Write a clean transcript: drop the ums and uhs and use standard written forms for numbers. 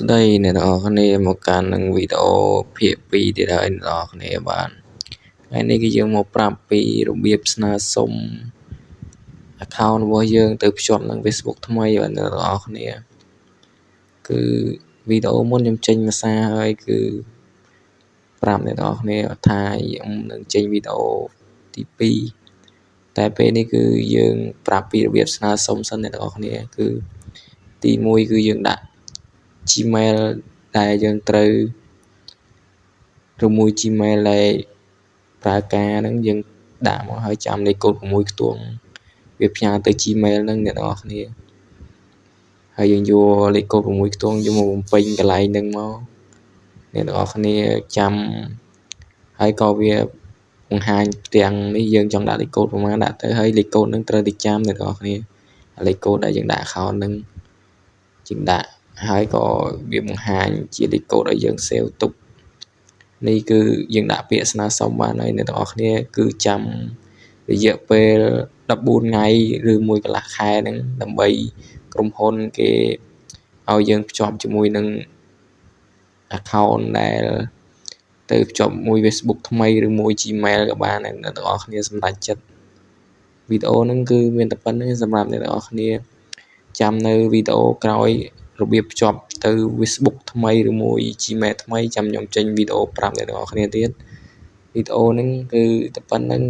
Đây này đó này một cái năng video phía pi thì đây đó này bạn cái này cái dương một pram pi rồi biết na sum account របស់យើងទៅភ្ជាប់នឹង Facebook ថ្មីបាទអ្នកនរគ្នាគឺវីដេអូមុនខ្ញុំចេញភាសាហើយគឺប្រាប់អ្នកនរគ្នាថាខ្ញុំនឹងចេញវីដេអូទី2តែពេលនេះគឺយើងប្រាប់ពីរបៀបស្នើសុំសិនអ្នកនរគ្នាគឺទី1គឺយើងដាក់ Gmail ដែលយើងត្រូវឬមួយ Gmail ដែលប្រើការហ្នឹងយើងដាក់មកហើយចាំលេខកូដ6ខ្ទង់វាផ្ញើទៅ Gmail ហ្នឹងអ្នកនរគ្នាហើយយើងយកលេខកូដ6ខ្ទង់យកមកបំពេញកន្លែងហ្នឹងមកអ្នកនរគ្នាចាំហើយក៏វាបង្ហាញផ្ទាំងនេះយើងចង់ដាក់លេខកូដប្រមាណដាក់ទៅហើយលេខកូដហ្នឹងត្រូវតែចាំអ្នកនរគ្នាលេខកូដដែលយើងដាក់ account ហ្នឹងយើងដាក់ហើយក៏វាបង្ហាញជាលេខកូដឲ្យយើង save ទុកនេះគឺយើងដាក់ពាក្យស្នើសុំបានហើយអ្នកទាំងអស់គ្នាគឺចាំរយៈពេល14ថ្ងៃឬមួយកន្លះខែហ្នឹងដើម្បីក្រុមហ៊ុនគេឲ្យយើងភ្ជាប់ជាមួយនឹង account ដែលទៅភ្ជាប់មួយ Facebook ថ្មីឬមួយ Gmail ក៏បានអ្នកទាំងអស់គ្នាសម្រេចចិត្តវីដេអូហ្នឹងគឺមានតែប៉ុណ្្នឹងសម្រាប់អ្នកទាំងអស់គ្នាចាំនៅវីដេអូក្រោយរបៀបភ្ជាប់ទៅ Facebook ថ្មីឬមួយ Gmail ថ្មីចាំខ្ញុំចេញវីដេអូប្រាប់អ្នកទាំងអស់គ្នាទៀតវីដេអូហ្នឹងគឺតែប៉ុណ្្នឹង